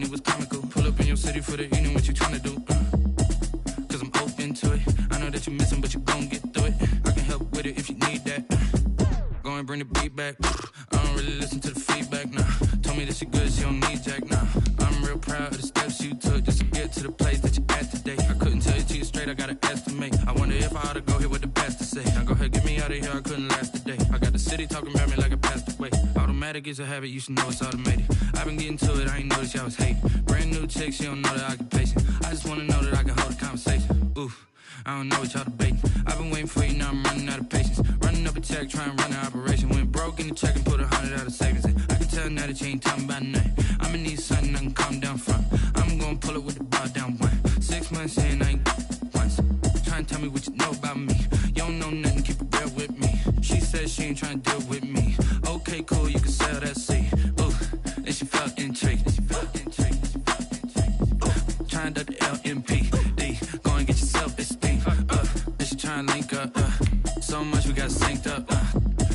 and it was comical. Pull up in your city for the evening, what you tryna do? Cause I'm open to it. I know that you're missing, but you gon' get through it. I can help with it if you need that. Go and bring the beat back. I don't really listen to the feedback, nah. Told me that she good, she don't need Jack, nah. I'm real proud of the steps you took just to get to the place that you're at today. I couldn't tell you to you straight, I gotta estimate. I wonder if I ought to go here with the best to say. Now go ahead, get me out of here, I couldn't last today. I got the city talking about me like I passed away. Automatic is a habit, you should know it's automated. I've been getting to it, I ain't noticed y'all was hating. Brand new chick, she don't know the occupation. I just wanna know that I can hold a conversation. Oof, I don't know what y'all debating. I've been waiting for you, now I'm running out of patience. Running up a check, trying to run an operation. Went broke in the check and put 100 out of savings in. I can tell now that you ain't talking about nothing. I'ma need something I can calm down from. I'm gonna pull it with the bar down one. 6 months in, I ain't once. Trying to tell me what you know about me. You don't know nothing, keep it real with me. She said she ain't trying to deal with me. Okay, cool, you can sell that seed. Ooh, and she felt intrigued. Trying to duck the LMPD. Go and get yourself esteem. Then she trying to link up. So much we got synced up.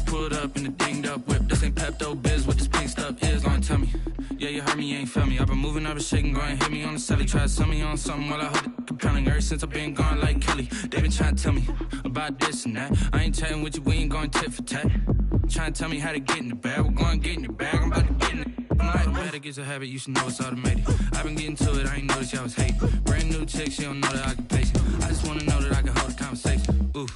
Pulled up in the dinged up whip. This ain't Pepto-Biz, what this pink stuff is. Long tell me. Yeah, you heard me, you ain't felt me. I've been moving, I've been shaking, go and hit me on the celly. Try to sell me on something while I hold it compelling. Ever since I've been gone like Kelly, they been trying to tell me about this and that. I ain't chatting with you, we ain't going tit for tat. Trying to tell me how to get in the bag. We're going to get in the bag, I'm about to get in it. Automatic is a habit, you should know it's automated. I've been getting to it, I ain't noticed y'all was hating. Brand new chick, she don't know the occupation. I just wanna know that I can hold a conversation. Ooh,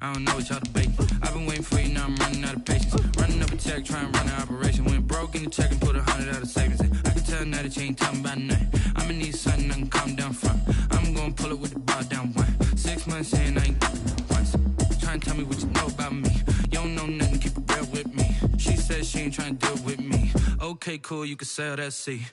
I don't know what y'all debating. I've been waiting for you, now I'm running out of patience. Running up a check, trying to run an operation. Went broke in the check and put 100 out of savings in. I can tell now that you ain't talking about nothing. I'ma need something I can calm down from. I'm gonna pull it with the bar down one. 6 months in, I ain't once. Trying to tell me what you know about me. You don't know nothing, keep it real with me. She said she ain't trying to deal with me. Okay, cool, you can sell that seed.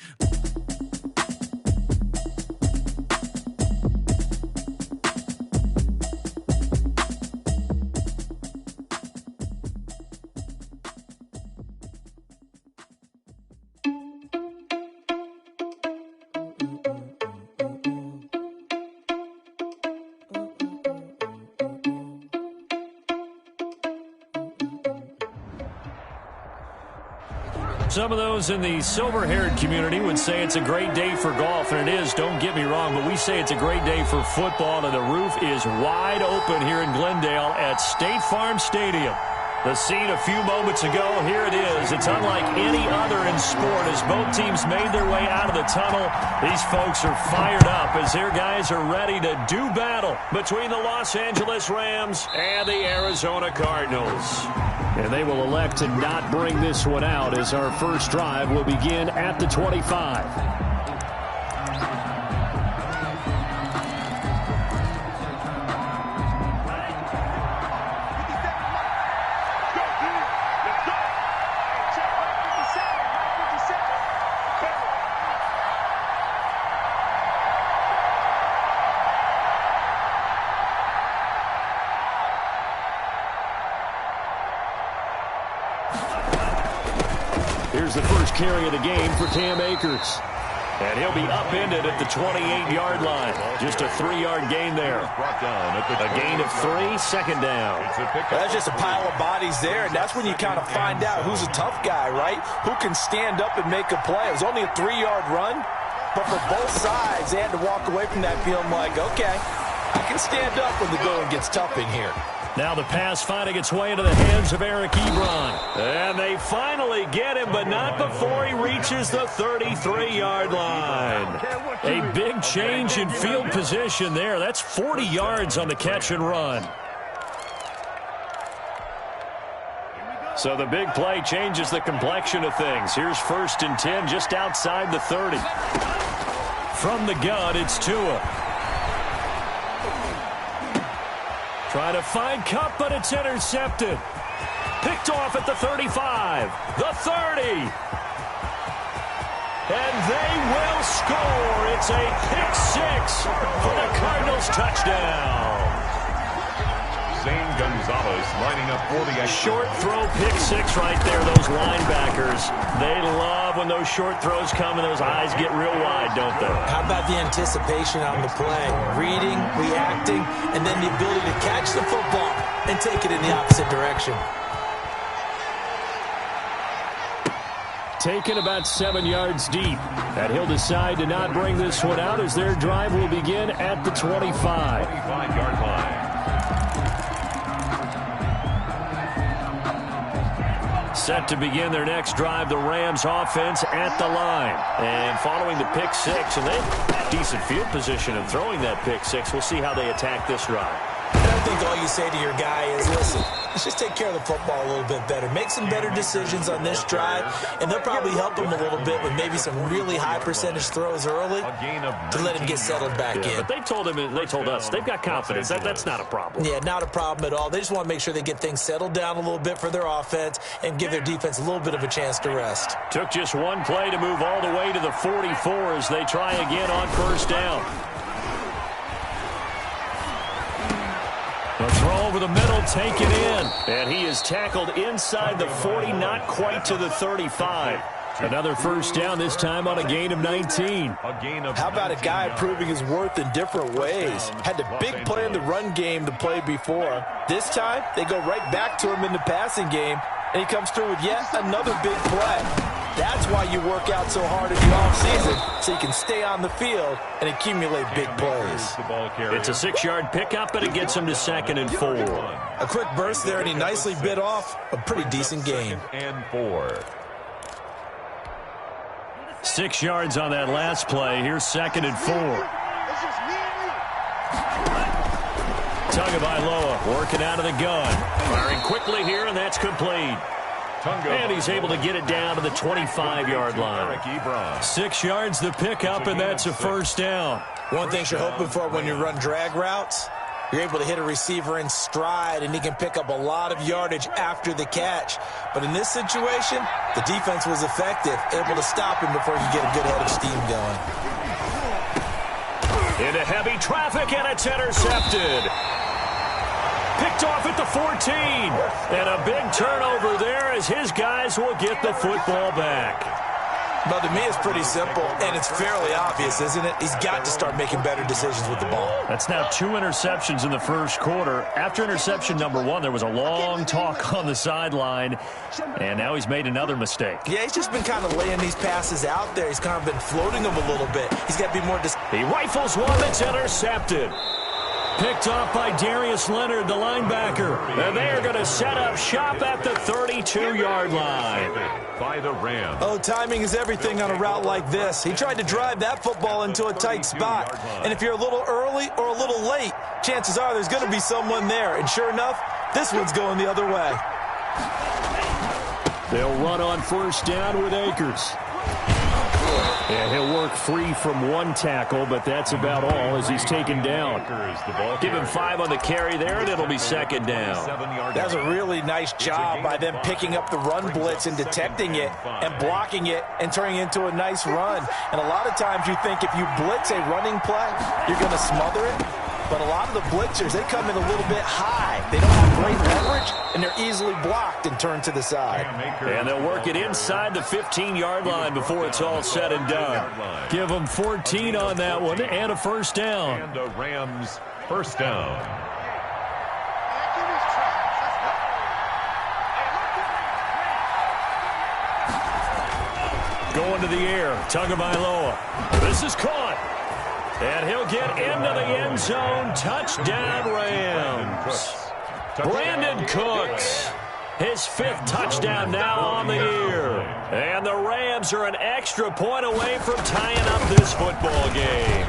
Some of those in the silver-haired community would say it's a great day for golf, and it is, don't get me wrong, but we say it's a great day for football, and the roof is wide open here in Glendale at State Farm Stadium. The scene a few moments ago, here it is. It's unlike any other in sport as both teams made their way out of the tunnel. These folks are fired up as their guys are ready to do battle between the Los Angeles Rams and the Arizona Cardinals. And they will elect to not bring this one out as our first drive will begin at the 25. Here's the first carry of the game for Cam Akers. And he'll be upended at the 28-yard line. Just a 3-yard gain there. A gain of 3, second down. That's just a pile of bodies there, and that's when you kind of find out who's a tough guy, right? Who can stand up and make a play. It was only a 3-yard run, but for both sides, they had to walk away from that feeling like, okay, I can stand up when the going gets tough in here. Now the pass finding its way into the hands of Eric Ebron. And they finally get him, but not before he reaches the 33-yard line. A big change in field position there. That's 40 yards on the catch and run. So the big play changes the complexion of things. Here's 1st and 10 just outside the 30. From the gun, it's Tua. Trying to find Cup, but it's intercepted. Picked off at the 35, the 30. And they will score. It's a pick 6 for the Cardinals touchdown. Zane Gonzalez lining up for the short throw pick 6 right there. Those linebackers, they love when those short throws come and those eyes get real wide, don't they? How about the anticipation on the play? Reading, reacting, and then the ability to catch the football and take it in the opposite direction. taken about 7 yards deep. And he'll decide to not bring this one out as their drive will begin at the 25. 25-yard line. Set to begin their next drive, the Rams offense at the line. And following the pick six, and they have decent field position of throwing that pick six. We'll see how they attack this drive. And I think all you say to your guy is, listen, let's just take care of the football a little bit better. Make some better decisions on this drive, and they'll probably help him a little bit with maybe some really high percentage throws early to let him get settled back in. But they told us, they've got confidence. That's not a problem. Yeah, not a problem at all. They just want to make sure they get things settled down a little bit for their offense and give their defense a little bit of a chance to rest. Took just one play to move all the way to the 44 as they try again on first down. The throw over the middle, taken in. And he is tackled inside the 40, not quite to the 35. Another first down, this time on a gain of 19. How about a guy proving his worth in different ways? Had the big play in the run game to play before. This time, they go right back to him in the passing game, and he comes through with yet another big play. That's why you work out so hard in the offseason, so you can stay on the field and accumulate big plays. It's a 6-yard pickup, but it gets him to 2nd and 4. A quick burst there, and he nicely bit off a pretty decent gain. 6 yards on that last play. Here's 2nd and 4. Tagovailoa working out of the gun. Firing quickly here, and that's complete. And he's able to get it down to the 25-yard line. 6 yards the pickup, and that's a first down. One thing you're hoping for when you run drag routes, you're able to hit a receiver in stride, and he can pick up a lot of yardage after the catch. But in this situation, the defense was effective, able to stop him before he could get a good head of steam going. Into heavy traffic, and it's intercepted. Picked off at the 14. And a big turnover there as his guys will get the football back. But to me, it's pretty simple, and it's fairly obvious, isn't it? He's got to start making better decisions with the ball. That's now 2 interceptions in the first quarter. After interception number 1, there was a long talk on the sideline, and now he's made another mistake. Yeah, he's just been kind of laying these passes out there. He's kind of been floating them a little bit. He's got to be more... He rifles one that's intercepted. Picked off by Darius Leonard, the linebacker. And they are going to set up shop at the 32-yard line. By the Rams. Oh, timing is everything on a route like this. He tried to drive that football into a tight spot. And if you're a little early or a little late, chances are there's going to be someone there. And sure enough, this one's going the other way. They'll run on first down with Akers. And he'll work free from one tackle, but that's about all as he's taken down. Give him 5 on the carry there, and it'll be 2nd down. That was a really nice job by them picking up the run blitz and detecting it and blocking it and turning it into a nice run. And a lot of times you think if you blitz a running play, you're going to smother it. But a lot of the blitzers, they come in a little bit high. They don't have great leverage, and they're easily blocked and turned to the side. And they'll work it inside the 15-yard line before it's all said and done. Give them 14 on that one and a first down. And the Rams first down. Going to the air, Tagovailoa. This is caught. And he'll get into the end zone. Touchdown, Rams. Brandon Cooks, his 5th touchdown now on the year. And the Rams are an extra point away from tying up this football game.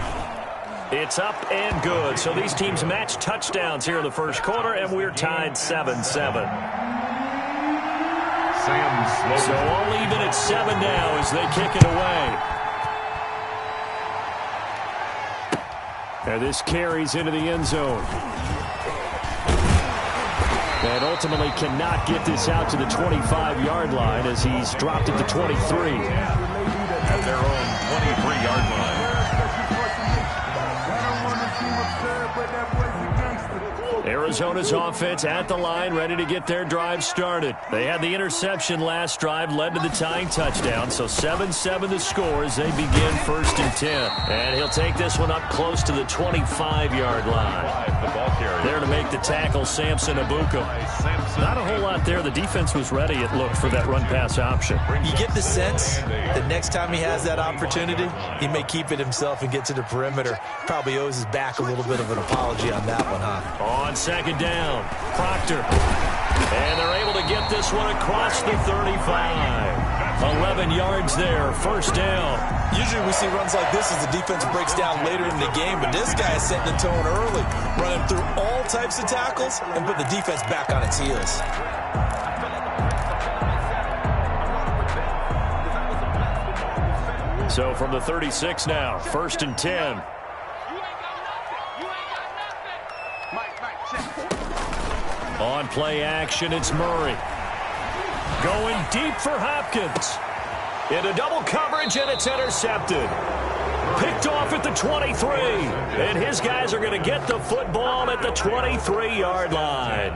It's up and good. So these teams match touchdowns here in the first quarter, and we're tied 7-7. So all even at 7 now as they kick it away. And this carries into the end zone. And ultimately cannot get this out to the 25-yard line as he's dropped it to 23. At their own 23-yard line. Arizona's offense at the line, ready to get their drive started. They had the interception last drive, led to the tying touchdown. So 7-7 the score as they begin 1st and 10. And he'll take this one up close to the 25-yard line. There to make the tackle, Samson Abuka. Not a whole lot there. The defense was ready, it looked, for that run-pass option. You get the sense that next time he has that opportunity, he may keep it himself and get to the perimeter. Probably owes his back a little bit of an apology on that one, huh? On 2nd down, Proctor. And they're able to get this one across the 35. 11 yards there, 1st down. Usually we see runs like this as the defense breaks down later in the game, but this guy is setting the tone early, running through all types of tackles and put the defense back on its heels. So from the 36 now, 1st and 10. On play action, it's Murray. Going deep for Hopkins. Into double coverage, and it's intercepted. Picked off at the 23. And his guys are going to get the football at the 23-yard line.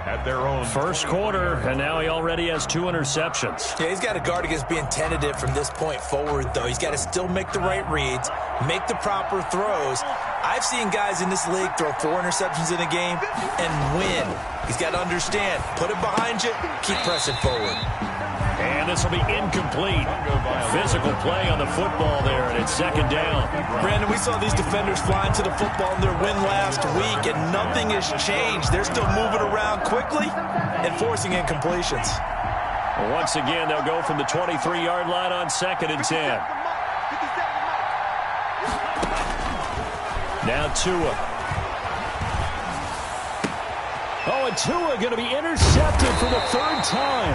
At their own first quarter, and now he already has 2 interceptions. Yeah, he's got to guard against being tentative from this point forward, though. He's got to still make the right reads, make the proper throws. I've seen guys in this league throw 4 interceptions in a game and win. He's got to understand, put it behind you, keep pressing forward. And this will be incomplete. Physical play on the football there, and it's 2nd down. Brandon, we saw these defenders flying to the football in their win last week, and nothing has changed. They're still moving around quickly and forcing incompletions. Once again, they'll go from the 23-yard line on 2nd and 10. Now Tua. Oh, and Tua going to be intercepted for the 3rd time.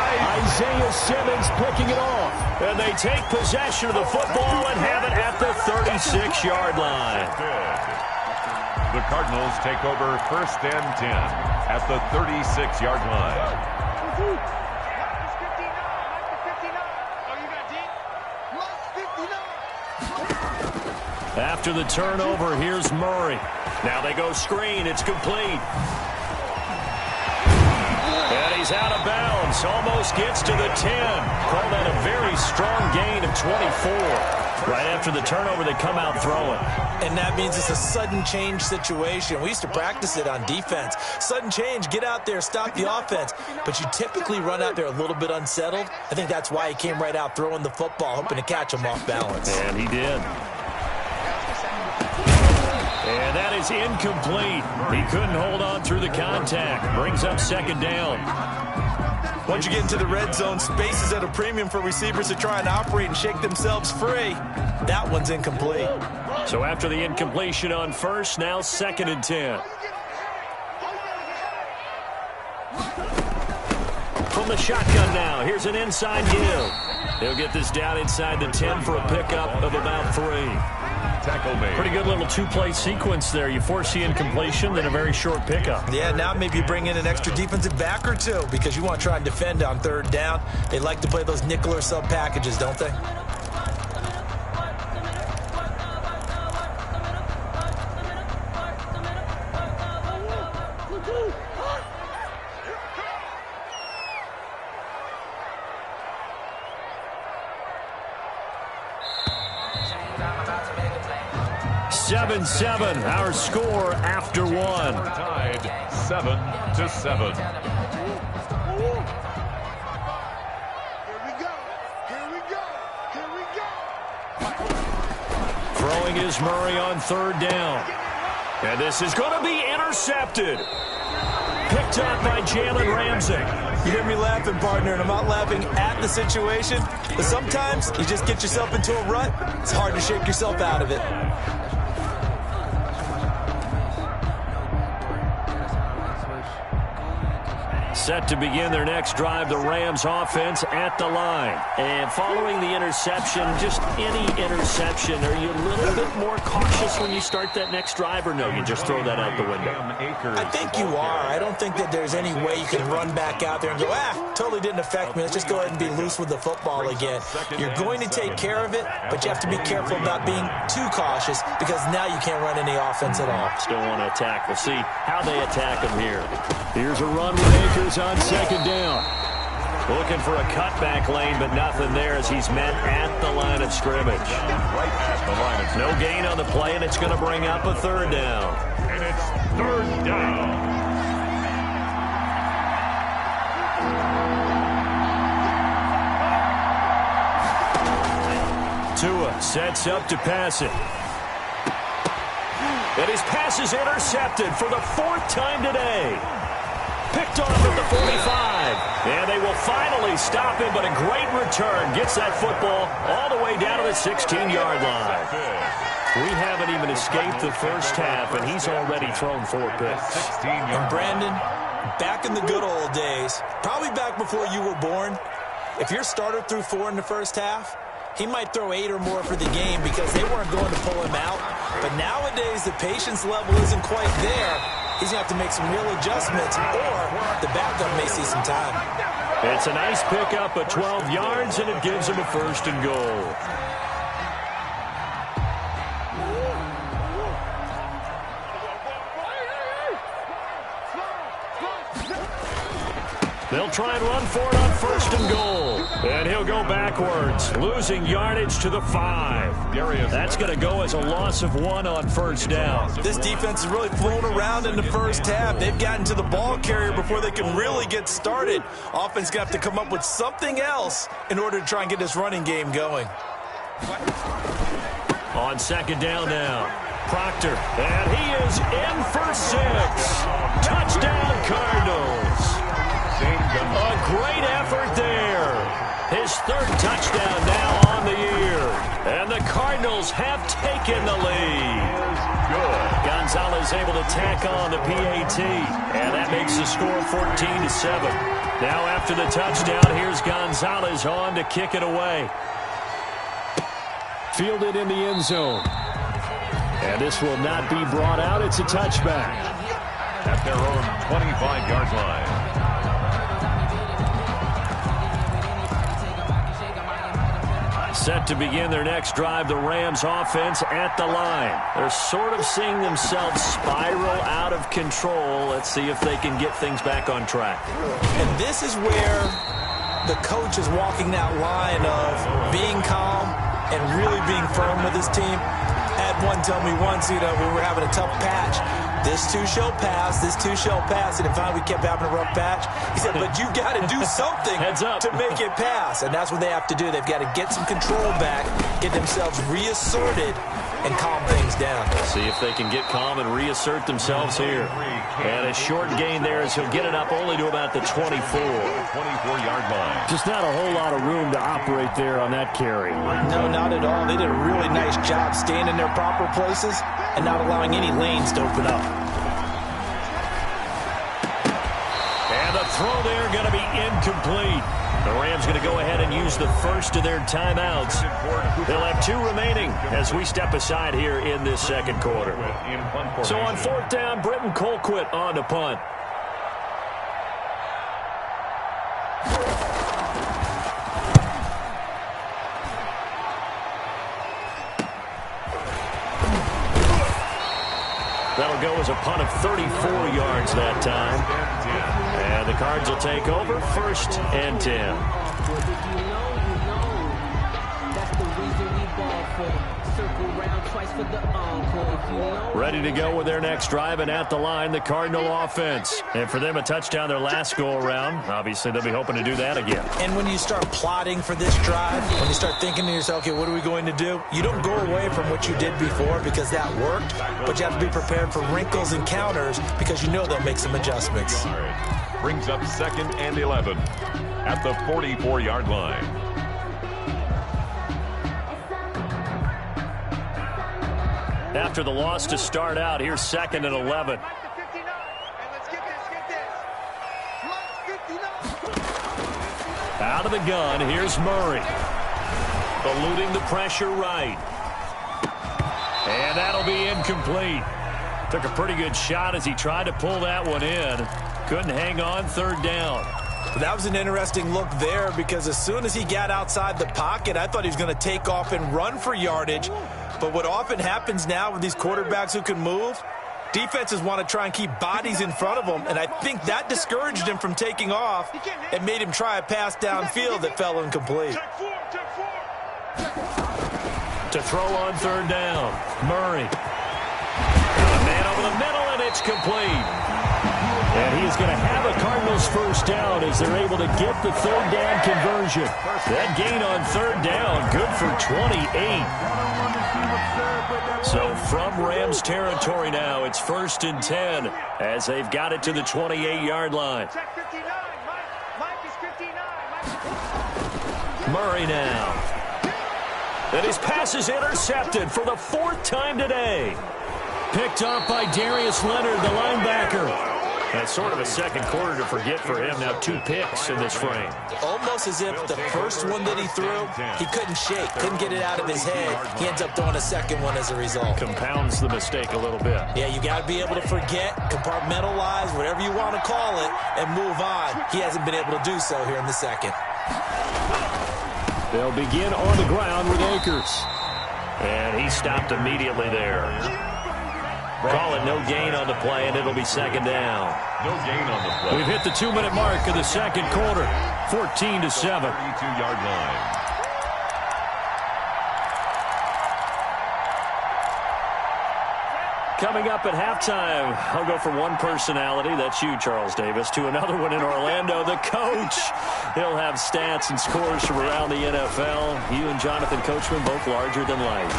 Isaiah Simmons picking it off. And they take possession of the football and have it at the 36-yard line. The Cardinals take over 1st and 10 at the 36-yard line. After the turnover, here's Murray. Now they go screen. It's complete. And he's out of bounds. Almost gets to the 10. Call that a very strong gain of 24. Right after the turnover, they come out throwing. And that means it's a sudden change situation. We used to practice it on defense. Sudden change, get out there, stop the offense. But you typically run out there a little bit unsettled. I think that's why he came right out throwing the football, hoping to catch him off balance. And he did. And that is incomplete. He couldn't hold on through the contact. Brings up 2nd down. Once you get into the red zone, space is at a premium for receivers to try and operate and shake themselves free. That one's incomplete. So after the incompletion on 1st, now 2nd and 10. From the shotgun now, here's an inside give. He'll get this down inside the 10 for a pickup of about 3. Tackle made. Pretty good little 2-play sequence there. You force the incompletion, then a very short pickup. Yeah, now maybe you bring in an extra defensive back or 2 because you want to try and defend on 3rd down. They like to play those nickel or sub packages, don't they? Our score after 1. Tied 7-7. Throwing is Murray on 3rd down. And this is going to be intercepted. Picked up by Jalen Ramsey. You hear me laughing, partner, and I'm not laughing at the situation. But sometimes you just get yourself into a rut. It's hard to shake yourself out of it. Set to begin their next drive, the Rams offense at the line. And following the interception, just any interception, are you a little bit more cautious when you start that next drive, or no, you just throw that out the window? I think you are. I don't think that there's any way you can run back out there and go, totally didn't affect me. Let's just go ahead and be loose with the football again. You're going to take care of it, but you have to be careful about being too cautious because now you can't run any offense at all. Still want to attack. We'll see how they attack them here. Here's a run with Akers on second down. Looking for a cutback lane, but nothing there as he's met at the line of scrimmage. Right at the line of No gain on the play, and it's going to bring up a third down. And it's third down. Tua sets up to pass it. And his pass is intercepted for the fourth time today. Picked off at the 45. And they will finally stop him, but a great return. Gets that football all the way down to the 16-yard line. We haven't even escaped the first half, and he's already thrown 4 picks. And Brandon, back in the good old days, probably back before you were born, if your starter threw 4 in the first half, he might throw 8 or more for the game because they weren't going to pull him out. But nowadays, the patience level isn't quite there. He's going to have to make some real adjustments, or the backup may see some time. It's a nice pickup of 12 yards, and it gives him a first and goal. They'll try and run for it on first and goal. And he'll go backwards, losing yardage to the 5. That's going to go as a loss of 1 on first down. This defense is really flown around in the first half. They've gotten to the ball carrier before they can really get started. Offense going to have to come up with something else in order to try and get this running game going. On second down now, Proctor. And he is in for 6. Touchdown, Cardinals. A great effort there. His third touchdown now on the year. And the Cardinals have taken the lead. Good. Gonzalez able to tack on the PAT. And that makes the score 14-7. Now after the touchdown, here's Gonzalez on to kick it away. Fielded in the end zone. And this will not be brought out. It's a touchback. At their own 25-yard line. Set to begin their next drive, the Rams offense at the line. They're sort of seeing themselves spiral out of control. Let's see if they can get things back on track. And this is where the coach is walking that line of being calm and really being firm with his team. Had one tell me once, we were having a tough patch. This too shall pass, this too shall pass. And then finally we kept having a rough patch. He said, but you got to do something to make it pass. And that's what they have to do. They've got to get some control back, get themselves reasserted, and calm things down. See if they can get calm and reassert themselves here. And a short gain there as he'll get it up only to about the 24-yard line. Just not a whole lot of room to operate there on that carry. No, not at all. They did a really nice job staying in their proper places and not allowing any lanes to open up. And the throw there going to be incomplete. The Rams going to go ahead and use the first of their timeouts. They'll have 2 remaining as we step aside here in this second quarter. So on fourth down, Britton Colquitt on to punt. That'll go as a punt of 34 yards that time. And the Cards will take over, 1st and 10. Ready to go with their next drive, and at the line, the Cardinal offense. And for them, a touchdown their last go-around. Obviously, they'll be hoping to do that again. And when you start plotting for this drive, when you start thinking to yourself, okay, what are we going to do? You don't go away from what you did before because that worked, but you have to be prepared for wrinkles and counters because you know they'll make some adjustments. Brings up 2nd and 11 at the 44-yard line. After the loss to start out, here's 2nd and 11. Out of the gun, here's Murray. Eluding the pressure right. And that'll be incomplete. Took a pretty good shot as he tried to pull that one in. Couldn't hang on, third down. That was an interesting look there because as soon as he got outside the pocket, I thought he was going to take off and run for yardage. But what often happens now with these quarterbacks who can move, defenses want to try and keep bodies in front of them, and I think that discouraged him from taking off and made him try a pass downfield that fell incomplete. To throw on third down, Murray. A man over the middle, and it's complete. And he's going to have a Cardinals first down as they're able to get the third down conversion. That gain on third down, good for 28. So from Rams territory now, it's 1st and 10 as they've got it to the 28-yard line. Murray now. And his pass is intercepted for the 4th time today. Picked up by Darius Leonard, the linebacker. That's sort of a second quarter to forget for him. Now 2 picks in this frame. Almost as if the first one that he threw, he couldn't shake, couldn't get it out of his head. He ends up throwing a second one as a result. Compounds the mistake a little bit. Yeah, you got to be able to forget, compartmentalize, whatever you want to call it, and move on. He hasn't been able to do so here in the second. They'll begin on the ground with Akers. And he stopped immediately there. Call it no gain on the play, and it'll be second down. No gain on the play. We've hit the 2-minute mark of the second quarter. 14-7. 32-yard line. Coming up at halftime, I'll go from one personality, that's you, Charles Davis, to another one in Orlando, the coach. He'll have stats and scores from around the NFL. You and Jonathan Coachman both larger than life.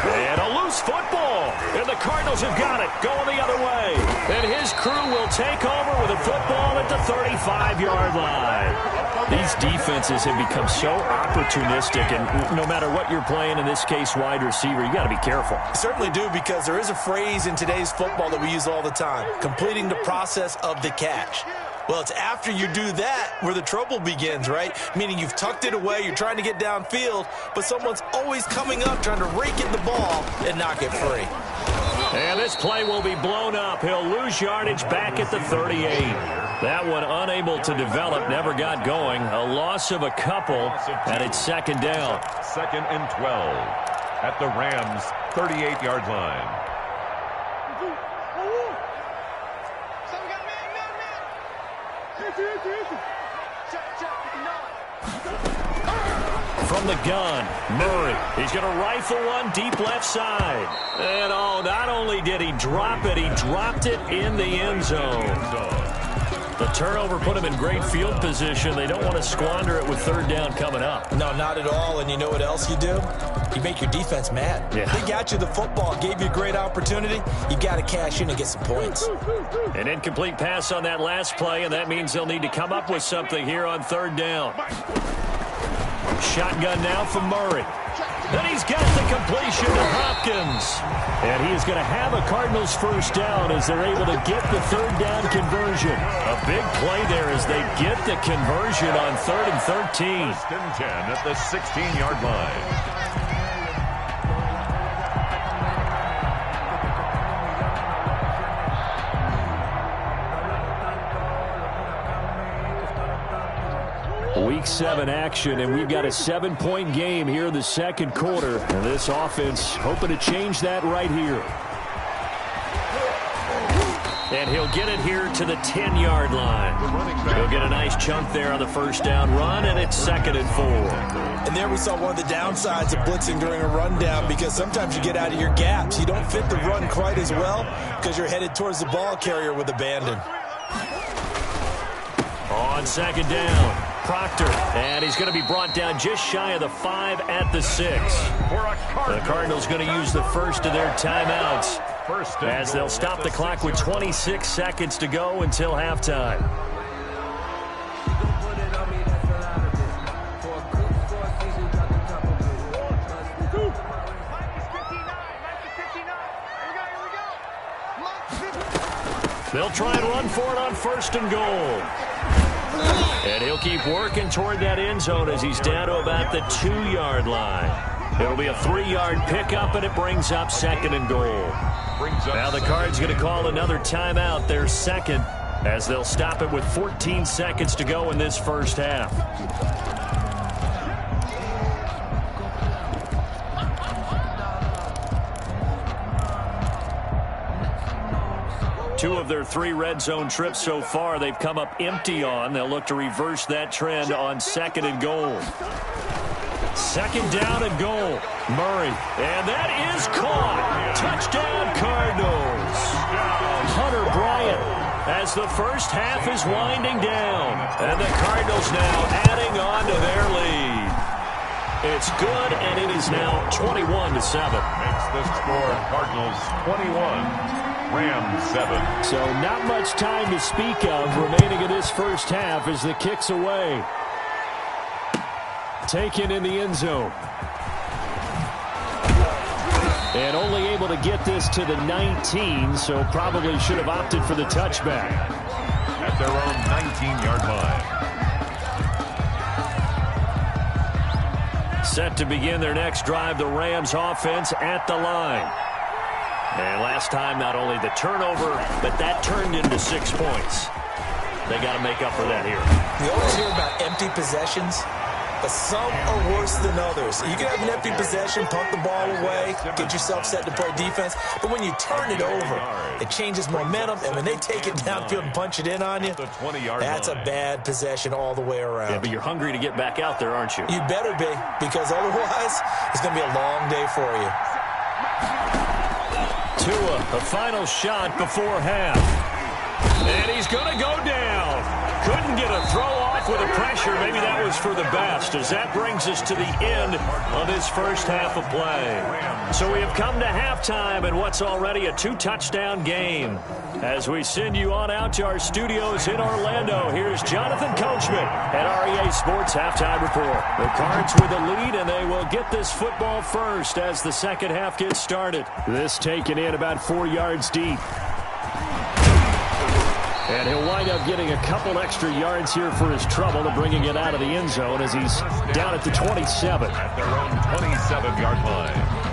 And a loose football. And the Cardinals have got it, going the other way. And his crew will take over with a football at the 35-yard line. These defenses have become so opportunistic, and no matter what you're playing, in this case wide receiver, you got to be careful. Certainly do, because there is a phrase in today's football that we use all the time, completing the process of the catch. Well, it's after you do that where the trouble begins, right? Meaning you've tucked it away, you're trying to get downfield, but someone's always coming up trying to rake in the ball and knock it free. And this play will be blown up. He'll lose yardage back at the 38. That one unable to develop, never got going. A loss of a couple, and it's second down. 2nd and 12 at the Rams' 38-yard line. From the gun, Murray. He's going to rifle one deep left side. And not only did he drop it, he dropped it in the end zone. The turnover put him in great field position. They don't want to squander it with third down coming up. No, not at all. And you know what else you do? You make your defense mad. Yeah. They got you the football, gave you a great opportunity. You got to cash in and get some points. An incomplete pass on that last play, and that means they'll need to come up with something here on third down. Shotgun now from Murray. Then he's got the completion to Hopkins. And he is going to have a Cardinals first down as they're able to get the third down conversion. A big play there as they get the conversion on 3rd and 13. 1st and 10 at the 16-yard line. Week 7 action, and we've got a 7-point game here in the second quarter. And this offense hoping to change that right here. And he'll get it here to the 10-yard line. He'll get a nice chunk there on the first down run, and it's 2nd and 4. And there we saw one of the downsides of blitzing during a rundown, because sometimes you get out of your gaps. You don't fit the run quite as well because you're headed towards the ball carrier with abandon. On second down, Proctor, and he's going to be brought down just shy of the 5 at the 6. The Cardinals going to use the first of their timeouts as they'll stop the clock with 26 seconds to go until halftime. They'll try and run for it on 1st and goal. And he'll keep working toward that end zone as he's down to about the 2-yard line. It'll be a 3-yard pickup, and it brings up 2nd and goal. Now the Cards going to call another timeout, their second, as they'll stop it with 14 seconds to go in this first half. Two of their 3 red zone trips so far, they've come up empty on. They'll look to reverse that trend on 2nd and goal. 2nd down and goal. Murray. And that is caught. Touchdown, Cardinals. Hunter Bryant as the first half is winding down. And the Cardinals now adding on to their lead. It's good, and it is now 21-7. Makes the score Cardinals 21. Rams 7. So not much time to speak of remaining in this first half as the kick's away. Taken in the end zone. And only able to get this to the 19, so probably should have opted for the touchback. At their own 19-yard line. Set to begin their next drive, the Rams offense at the line. And last time, not only the turnover, but that turned into 6 points. They got to make up for that here. We always hear about empty possessions, but some are worse than others. You can have an empty possession, punt the ball away, get yourself set to play defense, but when you turn it over, it changes momentum, and when they take it downfield and punch it in on you, that's a bad possession all the way around. Yeah, but you're hungry to get back out there, aren't you? You better be, because otherwise, it's going to be a long day for you. Tua, a final shot before half. And he's going to go down. Couldn't get a throw off with the pressure. Maybe that was for the best, as that brings us to the end of this first half of play. So we have come to halftime in what's already a 2-touchdown game. As we send you on out to our studios in Orlando, here's Jonathan Coachman at REA Sports Halftime Report. The Cards with the lead, and they will get this football first as the second half gets started. This taken in about 4 yards deep. And he'll wind up getting a couple extra yards here for his trouble to bringing it out of the end zone as he's down at the 27. At their own 27-yard line.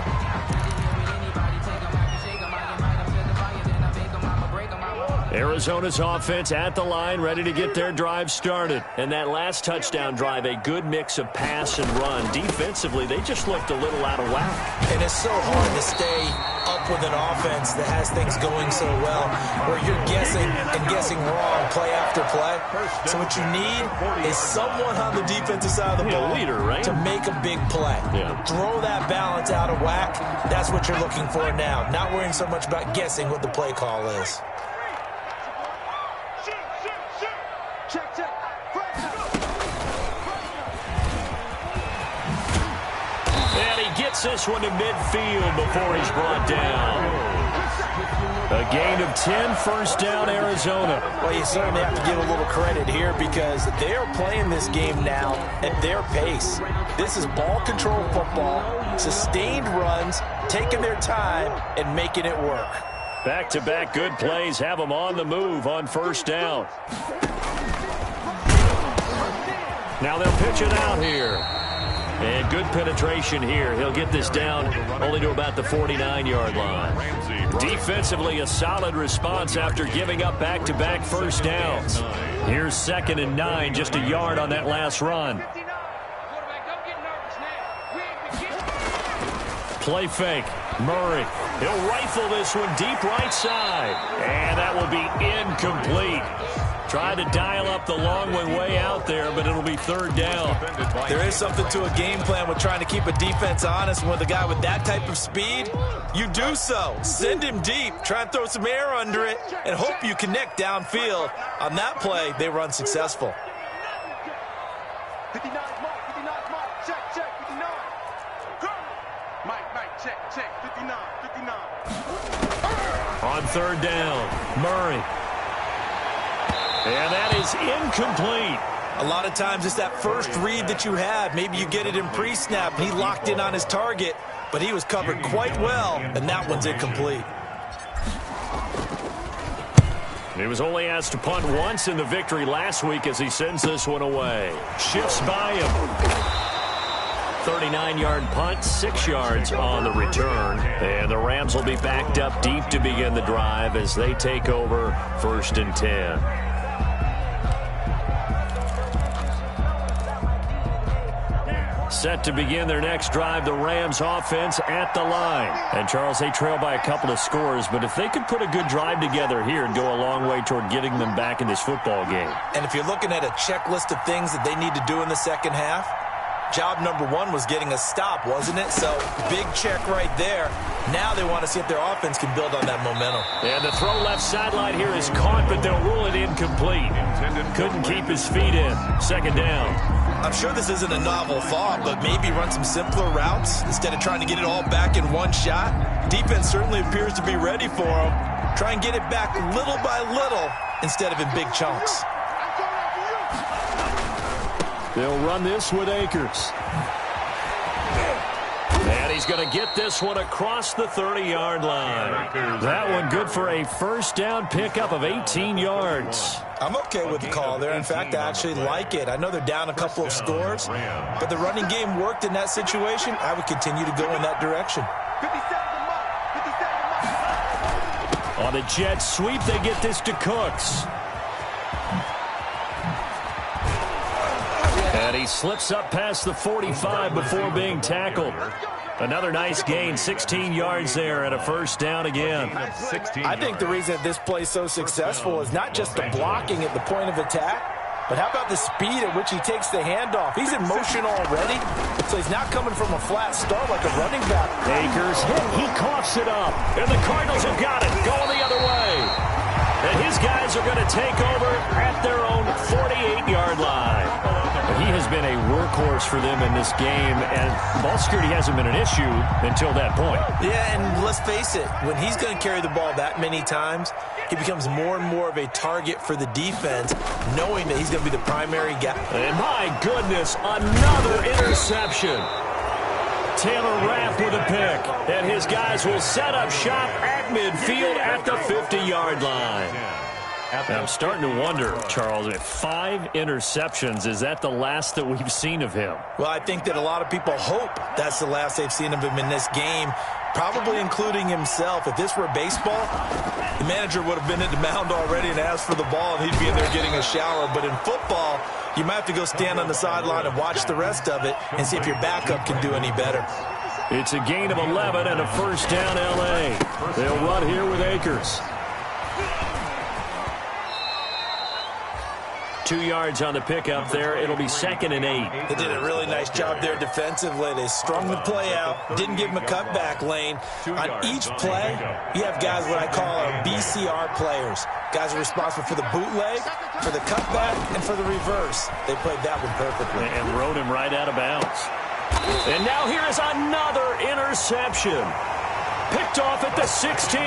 Arizona's offense at the line, ready to get their drive started. And that last touchdown drive, a good mix of pass and run. Defensively, they just looked a little out of whack. And it's so hard to stay up with an offense that has things going so well, where you're guessing and guessing wrong play after play. So what you need is someone on the defensive side of the ball, leader, right? to make a big play. Yeah. Throw that balance out of whack. That's what you're looking for now. Not worrying so much about guessing what the play call is. And he gets this one to midfield before he's brought down. A gain of 10, first down, Arizona. Well, you certainly have to give a little credit here because they are playing this game now at their pace. This is ball control football, sustained runs, taking their time, and making it work. Back-to-back good plays have them on the move on first down. Now they'll pitch it out here. And good penetration here. He'll get this down only to about the 49-yard line. Defensively, a solid response after giving up back-to-back first downs. Here's 2nd and 9, just a yard on that last run. Play fake. Murray. He'll rifle this one deep right side. And that will be incomplete. Tried to dial up the long one way out there, but it'll be third down. There is something to a game plan with trying to keep a defense honest. With a guy with that type of speed, you do so. Send him deep. Try and throw some air under it and hope you connect downfield. On that play, they were unsuccessful. 59, Mike, 59, Mike, check, 59. Mike, check, 59. On third down, Murray. And that is incomplete. A lot of times it's that first read that you have. Maybe you get it in pre-snap, and he locked in on his target, but he was covered quite well, and that one's incomplete. He was only asked to punt once in the victory last week as he sends this one away. Shifts by him. 39-yard punt, 6 yards on the return. And the Rams will be backed up deep to begin the drive as they take over 1st and 10. Set to begin their next drive, the Rams offense at the line. And, Charles, they trail by a couple of scores, but if they could put a good drive together here and go a long way toward getting them back in this football game. And if you're looking at a checklist of things that they need to do in the second half, job number 1 was getting a stop, wasn't it? So, big check right there. Now they want to see if their offense can build on that momentum. And the throw left sideline here is caught, but they'll rule it incomplete. Couldn't keep his feet in. 2nd down. I'm sure this isn't a novel thought, but maybe run some simpler routes instead of trying to get it all back in one shot. Defense certainly appears to be ready for them. Try and get it back little by little instead of in big chunks. They'll run this with Akers. And he's going to get this one across the 30-yard line. That one good for a 1st down pickup of 18 yards. I'm okay with the call there. In fact, I actually like it. I know they're down a couple of scores, but the running game worked in that situation. I would continue to go in that direction. 57 On a jet sweep, they get this to Cooks. And he slips up past the 45 before being tackled. Another nice gain, 16 yards there and a 1st down again. I think the reason that this play is so successful is not just the blocking at the point of attack, but how about the speed at which he takes the handoff? He's in motion already, so he's not coming from a flat start like a running back. Akers hit, he coughs it up, and the Cardinals have got it, going the other way. And his guys are going to take over at their own 48-yard line. He has been a workhorse for them in this game, and ball security hasn't been an issue until that point. Yeah, and let's face it, when he's going to carry the ball that many times, he becomes more and more of a target for the defense, knowing that he's going to be the primary guy. And my goodness, another interception. Taylor Rapp with a pick, and his guys will set up shop at midfield at the 50-yard line. I'm starting to wonder, Charles, if 5 interceptions, is that the last that we've seen of him? Well, I think that a lot of people hope that's the last they've seen of him in this game, probably including himself. If this were baseball, the manager would have been at the mound already and asked for the ball, and he'd be in there getting a shower. But in football, you might have to go stand on the sideline and watch the rest of it and see if your backup can do any better. It's a gain of 11 and a 1st down L.A. They'll run here with Akers. 2 yards on the pickup there. It'll be 2nd and 8. They did a really nice job there defensively. They strung the play out, didn't give him a cutback lane. On each play, you have guys what I call our BCR players. Guys are responsible for the bootleg, for the cutback, and for the reverse. They played that one perfectly. And rode him right out of bounds. And now here is another interception. Picked off at the 16.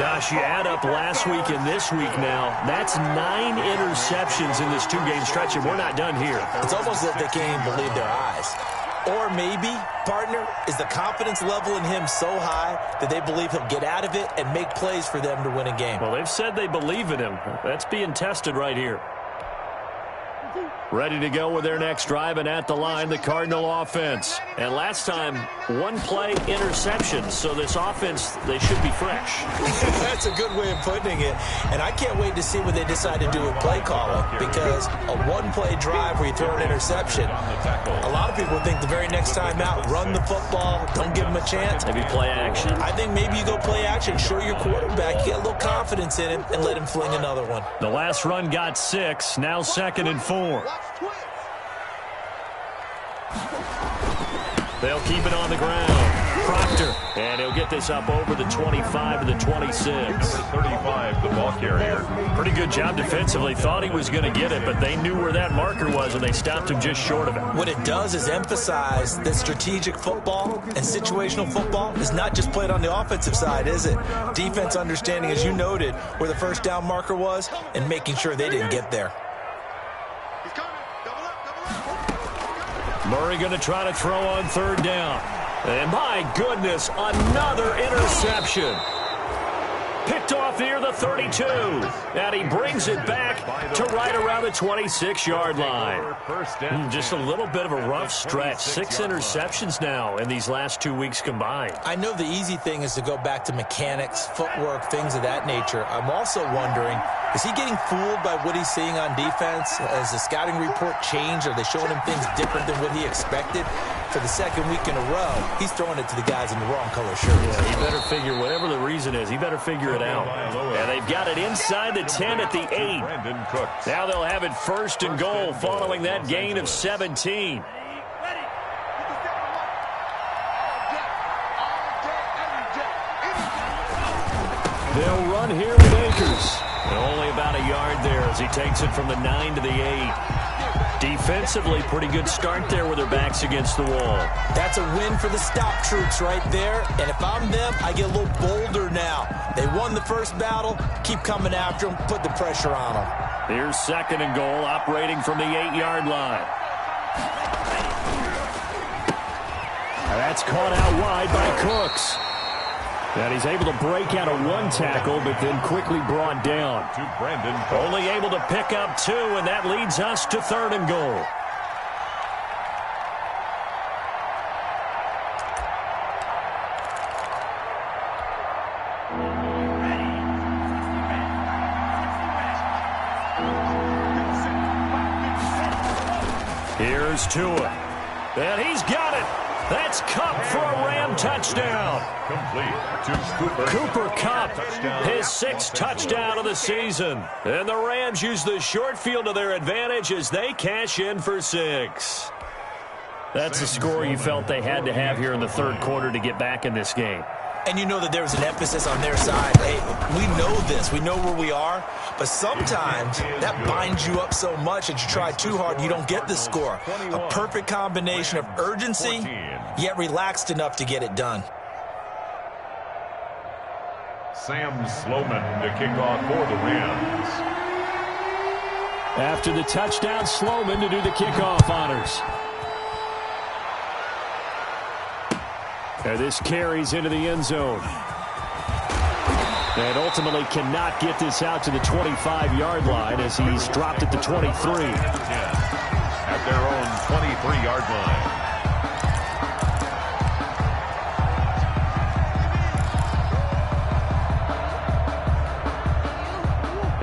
Gosh, you add up last week and this week now. That's 9 interceptions in this 2-game stretch, and we're not done here. It's almost as if they can't even believe their eyes. Or maybe, partner, is the confidence level in him so high that they believe he'll get out of it and make plays for them to win a game. Well, they've said they believe in him. That's being tested right here. Ready to go with their next drive, and at the line, the Cardinal offense. And last time, 1-play interception, so this offense, they should be fresh. That's a good way of putting it. And I can't wait to see what they decide to do with play calling, because a 1-play drive where you throw an interception, a lot of people think the very next time out, run the football, don't give them a chance. Maybe play action. I think maybe you go play action, show your quarterback, get a little confidence in him, and let him fling another one. The last run got 6, now 2nd and 4. They'll keep it on the ground. Proctor, and he'll get this up over the 25 to the 26. 35, the ball carrier. Pretty good job defensively. Thought he was going to get it, but they knew where that marker was, and they stopped him just short of it. What it does is emphasize that strategic football and situational football is not just played on the offensive side, is it? Defense understanding, as you noted, where the 1st down marker was and making sure they didn't get there. Murray going to try to throw on 3rd down. And my goodness, another interception. Picked off near the 32. And he brings it back to right around the 26-yard line. Just a little bit of a rough stretch. 6 interceptions now in these last 2 weeks combined. I know the easy thing is to go back to mechanics, footwork, things of that nature. I'm also wondering, is he getting fooled by what he's seeing on defense? Has the scouting report changed? Are they showing him things different than what he expected? For the second week in a row, he's throwing it to the guys in the wrong color shirts. Yeah, he better figure, whatever the reason is, he better figure it out. And they've got it inside the 10 at the 8. Now they'll have it first and goal following that gain of 17. They'll run here with Akers. And only about a yard there as he takes it from the 9 to the 8. Defensively, pretty good start there with their backs against the wall. That's a win for the stop troops right there. And if I'm them, I get a little bolder now. They won the first battle. Keep coming after them. Put the pressure on them. Here's second and goal, operating from the 8-yard line. That's caught out wide by Cooks. And he's able to break out of one tackle, but then quickly brought down. Only able to pick up 2, and that leads us to third and goal. Here's Tua. And he's got it. That's Kupp for a Ram touchdown. Complete to Cooper Kupp, his 6th touchdown of the season. And the Rams use the short field to their advantage as they cash in for 6. That's the score you felt they had to have here in the third quarter to get back in this game. And you know that there was an emphasis on their side. Hey, we know this. We know where we are. But sometimes that binds you up so much that you try too hard and you don't get the score. A perfect combination of urgency, yet relaxed enough to get it done. Sam Sloman to kick off for the Rams. After the touchdown, Sloman to do the kickoff honors. And this carries into the end zone. And ultimately cannot get this out to the 25-yard line as he's dropped at the 23. At their own 23-yard line.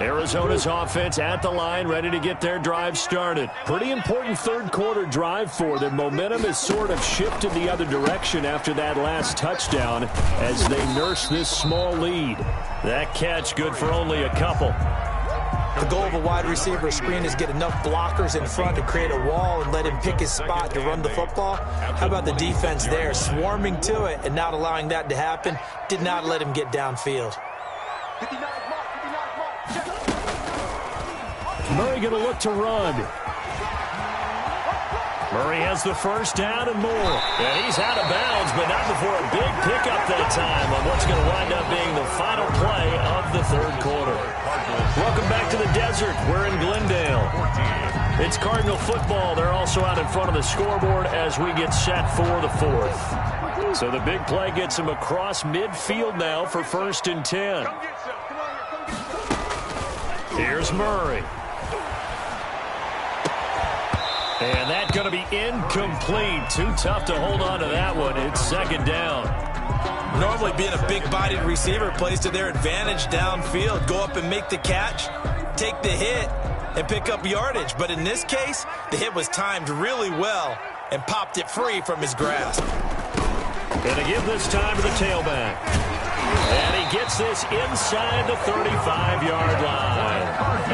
Arizona's offense at the line, ready to get their drive started. Pretty important third quarter drive for them. Momentum has sort of shifted the other direction after that last touchdown as they nurse this small lead. That catch good for only a couple. The goal of a wide receiver screen is get enough blockers in front to create a wall and let him pick his spot to run the football. How about the defense there, swarming to it and not allowing that to happen? Did not let him get downfield. Murray going to look to run. Murray has the first down and more. And he's out of bounds, but not before a big pickup that time on what's going to wind up being the final play of the third quarter. Welcome back to the desert. We're in Glendale. It's Cardinal football. They're also out in front of the scoreboard as we get set for the 4th. So the big play gets him across midfield now for 1st and 10. Here's Murray. And that's going to be incomplete. Too tough to hold on to that one. It's second down. Normally being a big-bodied receiver plays to their advantage downfield. Go up and make the catch, take the hit, and pick up yardage. But in this case, the hit was timed really well and popped it free from his grasp. Going to give this time to the tailback. And he gets this inside the 35-yard line.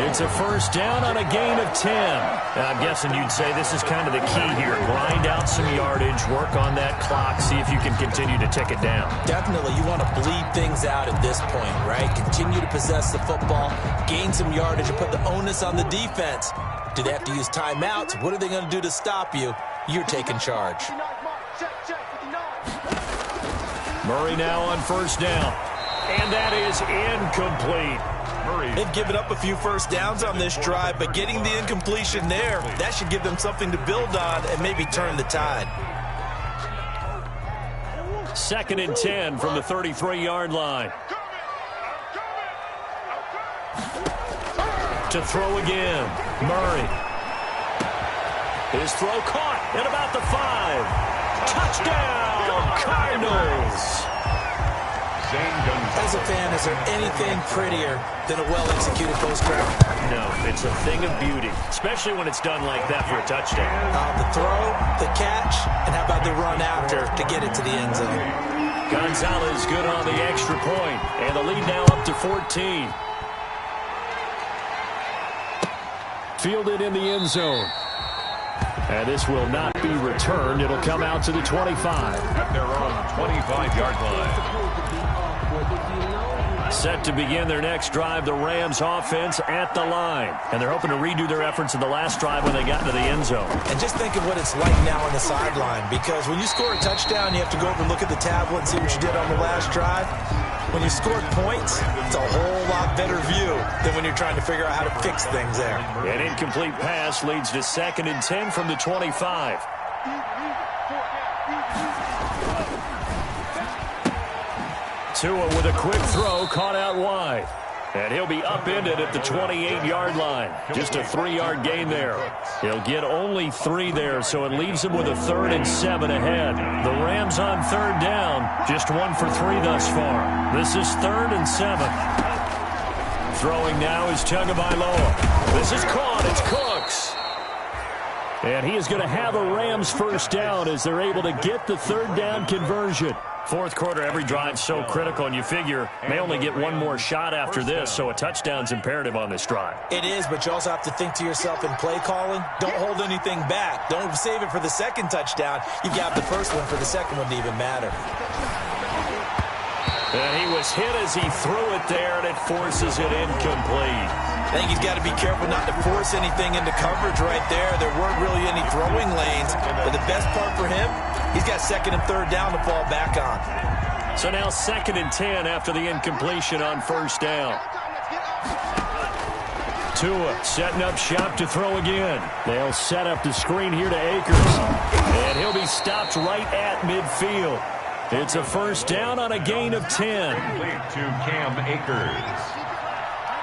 It's a first down on a gain of 10. Now, I'm guessing you'd say this is kind of the key here. Grind out some yardage, work on that clock, see if you can continue to tick it down. Definitely. You want to bleed things out at this point, right? Continue to possess the football, gain some yardage, and put the onus on the defense. Do they have to use timeouts? What are they going to do to stop you? You're taking charge. Murray now on first down. And that is incomplete. They've given up a few first downs on this drive, but getting the incompletion there, that should give them something to build on and maybe turn the tide. 2nd and 10 from the 33-yard line. to throw again. Murray. His throw caught at about the 5. Touchdown, Cardinals. As a fan, is there anything prettier than a well-executed post-route? No, it's a thing of beauty, especially when it's done like that for a touchdown. The throw, the catch, and how about the run after to get it to the end zone? Gonzalez good on the extra point, and the lead now up to 14. Fielded in the end zone. And this will not be returned. It'll come out to the 25. At their own 25-yard line. Set to begin their next drive, the Rams offense at the line. And they're hoping to redo their efforts in the last drive when they got into the end zone. And just think of what it's like now on the sideline, because when you score a touchdown, you have to go over and look at the tablet and see what you did on the last drive. When you scored points, it's a whole lot better view than when you're trying to figure out how to fix things there. An incomplete pass leads to 2nd and 10 from the 25. Tua with a quick throw, caught out wide. And he'll be upended at the 28-yard line. Just a 3-yard gain there. He'll get only 3 there, so it leaves him with a 3rd and 7 ahead. The Rams on 3rd down, just 1 for 3 thus far. This is 3rd and 7. Throwing now is Tagovailoa. This is caught. It's Cooks. And he is going to have a Rams first down as they're able to get the 3rd down conversion. Fourth quarter, every drive's so critical, and you figure they only get one more shot after this, so a touchdown's imperative on this drive. It is, but you also have to think to yourself in play calling, don't hold anything back. Don't save it for the second touchdown. You got the first one for the second one to even matter. And he was hit as he threw it there, and it forces it incomplete. I think he's got to be careful not to force anything into coverage right there. There weren't really any throwing lanes, but the best part for him, he's got 2nd and 3rd down to fall back on. So now 2nd and 10 after the incompletion on 1st down. Tua setting up shop to throw again. They'll set up the screen here to Akers. And he'll be stopped right at midfield. It's a first down on a gain of 10. Complete to Cam Akers.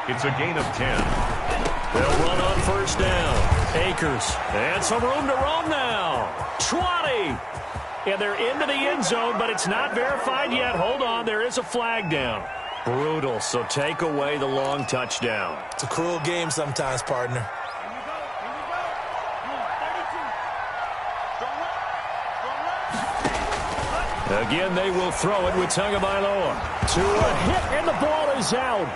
It's a gain of 10. They'll run on first down. Akers. And some room to roam now. 20. And they're into the end zone, but it's not verified yet. Hold on, there is a flag down. Brutal, so take away the long touchdown. It's a cruel game sometimes, partner. Again, they will throw it with Tagovailoa. To a hit, and the ball is out.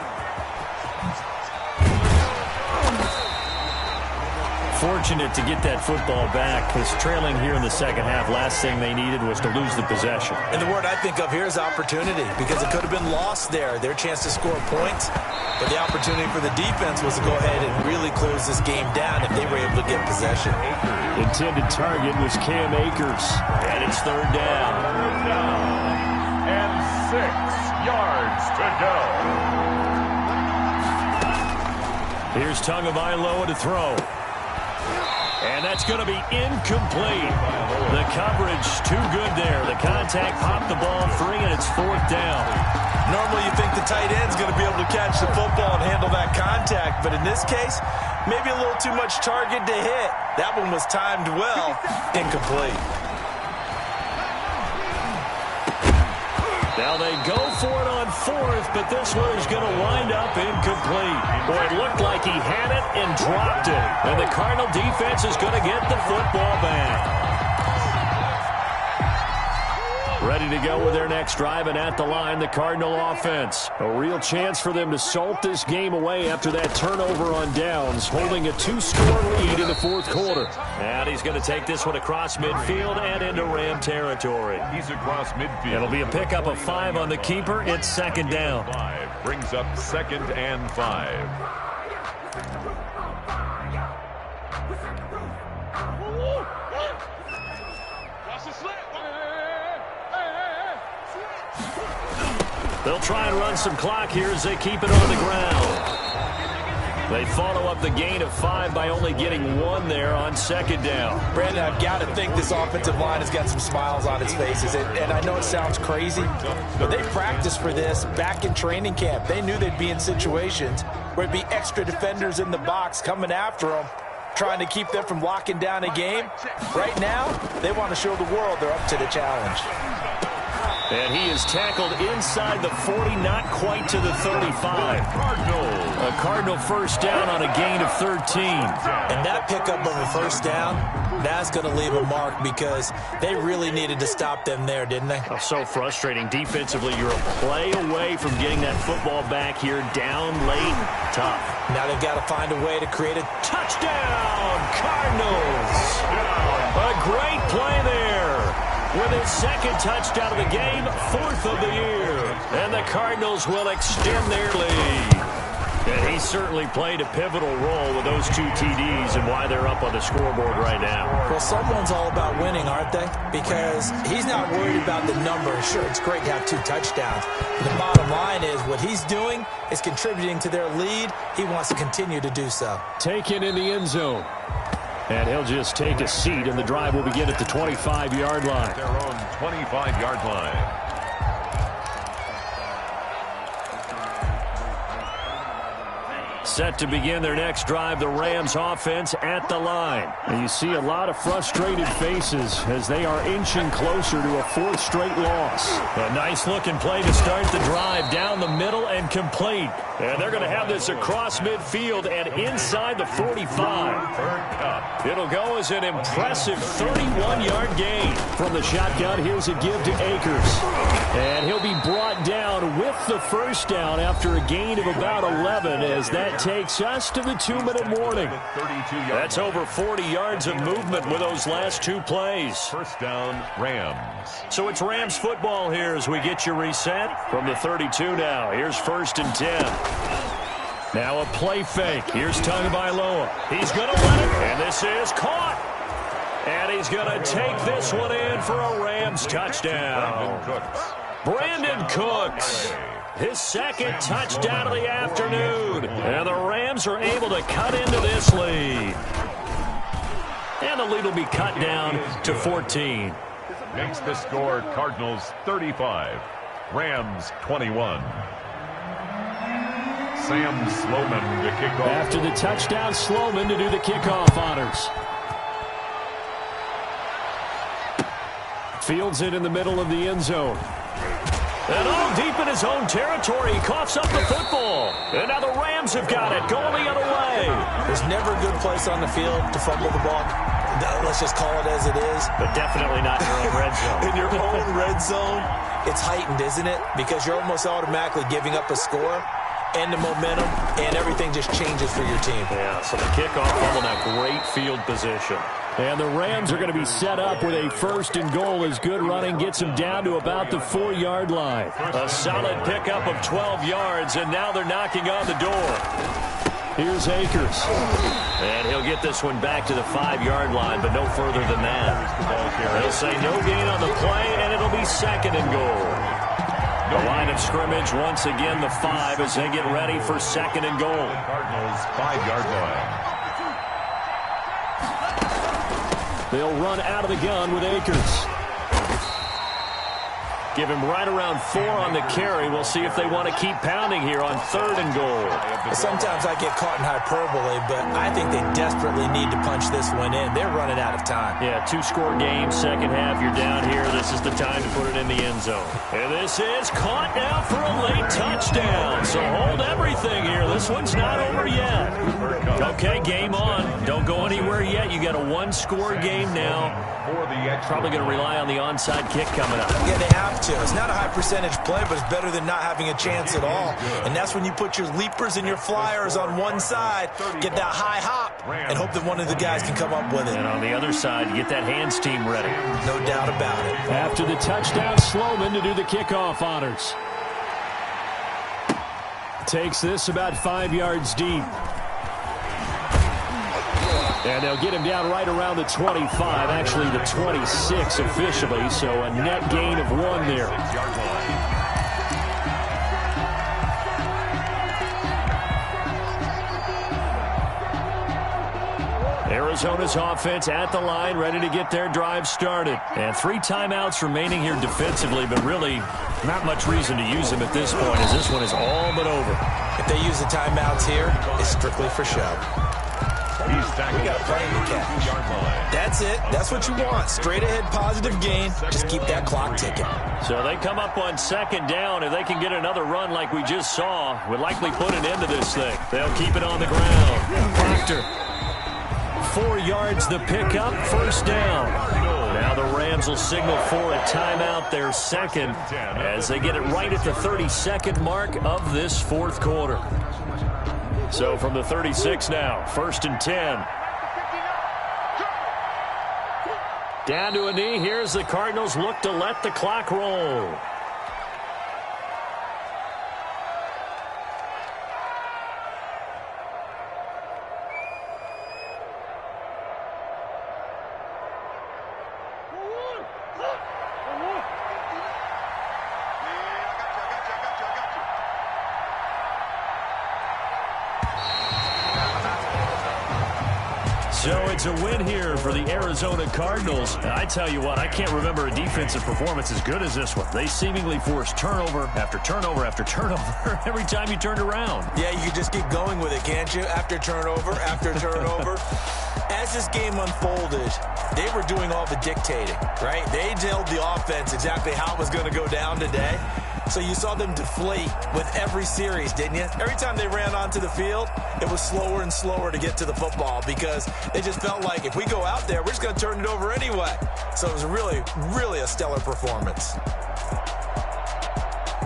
Fortunate to get that football back, because trailing here in the second half, last thing they needed was to lose the possession. And the word I think of here is opportunity, because it could have been lost there, their chance to score points. But the opportunity for the defense was to go ahead and really close this game down if they were able to get possession. Intended target was Cam Akers, and it's 3rd down. And 6 yards to go. Here's Tagovailoa to throw. And that's going to be incomplete. The coverage too good there. The contact popped the ball free, and it's 4th down. Normally you think the tight end's going to be able to catch the football and handle that contact, but in this case, maybe a little too much target to hit. That one was timed well. Incomplete. Now they go for it on 4th, but this one is going to wind up incomplete. Boy, it looked like he had it and dropped it. And the Cardinal defense is going to get the football back. Ready to go with their next drive, and at the line, the Cardinal offense. A real chance for them to salt this game away after that turnover on downs, holding a 2-score lead in the 4th quarter. And he's going to take this one across midfield and into Ram territory. He's across midfield. It'll be a pickup of 5 on the keeper. It's 2nd down. 5 brings up 2nd and 5. They'll try and run some clock here as they keep it on the ground. They follow up the gain of 5 by only getting 1 there on second down. Brandon, I've got to think this offensive line has got some smiles on its faces. And I know it sounds crazy, but they practiced for this back in training camp. They knew they'd be in situations where it'd be extra defenders in the box coming after them, trying to keep them from locking down a game. Right now, they want to show the world they're up to the challenge. And he is tackled inside the 40, not quite to the 35. A Cardinal first down on a gain of 13. And that pickup of a first down, that's going to leave a mark because they really needed to stop them there, didn't they? Oh, so frustrating. Defensively, you're a play away from getting that football back here down late. Tough. Now they've got to find a way to create a touchdown, Cardinals. A great play there. With his second touchdown of the game, 4th of the year. And the Cardinals will extend their lead. And he certainly played a pivotal role with those 2 TDs and why they're up on the scoreboard right now. Well, someone's all about winning, aren't they? Because he's not worried about the number. Sure, it's great to have 2 touchdowns. The bottom line is what he's doing is contributing to their lead. He wants to continue to do so. Taken in the end zone. And he'll just take a seat, and the drive will begin at the 25-yard line. Their own 25-yard line. Set to begin their next drive, the Rams offense at the line. And you see a lot of frustrated faces as they are inching closer to a 4th straight loss. A nice-looking play to start the drive down the middle and complete. And they're going to have this across midfield and inside the 45. It'll go as an impressive 31-yard gain. From the shotgun, here's a give to Akers. And he'll be brought down with the first down after a gain of about 11 as that takes us to the 2-minute warning. That's over 40 yards of movement with those last 2 plays. First down, Rams. So it's Rams football here as we get you reset from the 32 now. Here's 1st and 10. Now a play fake. Here's Tagovailoa. He's going to win it, and this is caught. And he's going to take this one in for a Rams touchdown. Brandon Cooks. His second touchdown of the afternoon. And the Rams are able to cut into this lead. And the lead will be cut down to 14. Makes the score Cardinals 35, Rams 21. Sam Sloman to kick off. After the touchdown, Sloman to do the kickoff honors. Fields it in the middle of the end zone. And all deep in his own territory, he coughs up the football. And now the Rams have got it, going the other way. There's never a good place on the field to fumble the ball. Let's just call it as it is. But definitely not in your own red zone. In your own red zone, it's heightened, isn't it? Because you're almost automatically giving up a score and the momentum, and everything just changes for your team. Yeah, so the kickoff on that great field position. And the Rams are going to be set up with a 1st and goal as good running gets them down to about the 4-yard line. A solid pickup of 12 yards, and now they're knocking on the door. Here's Akers. And he'll get this one back to the 5-yard line, but no further than that. They'll say no gain on the play, and it'll be 2nd and goal. The line of scrimmage, once again, the 5 as they get ready for 2nd and goal. Cardinals 5-yard line. They'll run out of the gun with Akers. Give him right around 4 on the carry. We'll see if they want to keep pounding here on 3rd and goal. Sometimes I get caught in hyperbole, but I think they desperately need to punch this one in. They're running out of time. Yeah, 2-score game, second half, you're down here. This is the time to put it in the end zone. And this is caught now for a late touchdown. So hold everything here. This one's not over yet. Okay, game on. Don't go anywhere yet. You got a 1-score game now. Probably going to rely on the onside kick coming up. Yeah, they have to. It's not a high percentage play, but it's better than not having a chance at all. And that's when you put your leapers and your flyers on one side, get that high hop, and hope that one of the guys can come up with it. And on the other side, get that hands team ready. No doubt about it. After the touchdown, Sloman to do the kickoff honors. Takes this about 5 yards deep. And they'll get him down right around the 25, actually the 26 officially, so a net gain of 1 there. Arizona's offense at the line, ready to get their drive started. And 3 timeouts remaining here defensively, but really not much reason to use them at this point, as this one is all but over. If they use the timeouts here, it's strictly for show. He's tackled at the 32-yard line. That's it. That's what you want. Straight ahead positive gain. Just keep that clock ticking. So they come up on 2nd down. If they can get another run like we just saw, would likely put an end to this thing. They'll keep it on the ground. Proctor, 4 yards the pickup, 1st down. Now the Rams will signal for a timeout, their 2nd, as they get it right at the 32nd mark of this 4th quarter. So from the 36 now, 1st and 10. Down to a knee. Here's the Cardinals look to let the clock roll. So it's a win here for the Arizona Cardinals. I tell you what, I can't remember a defensive performance as good as this one. They seemingly forced turnover after turnover after turnover every time you turned around. Yeah, you can just keep going with it, can't you? After turnover, after turnover. As this game unfolded, they were doing all the dictating, right? They told the offense exactly how it was going to go down today. So you saw them deflate with every series, didn't you? Every time they ran onto the field, it was slower and slower to get to the football because they just felt like if we go out there, we're just going to turn it over anyway. So it was really, really a stellar performance.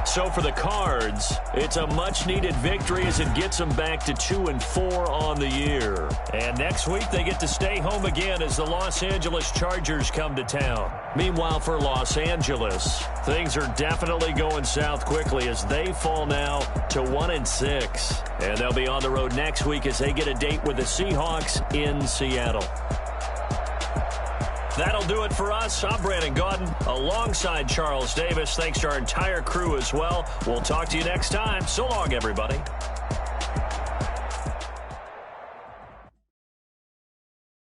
So for the Cards, it's a much-needed victory as it gets them back to 2-4 on the year. And next week, they get to stay home again as the Los Angeles Chargers come to town. Meanwhile, for Los Angeles, things are definitely going south quickly as they fall now to 1-6. And they'll be on the road next week as they get a date with the Seahawks in Seattle. That'll do it for us. I'm Brandon Gaudin alongside Charles Davis. Thanks to our entire crew as well. We'll talk to you next time. So long, everybody.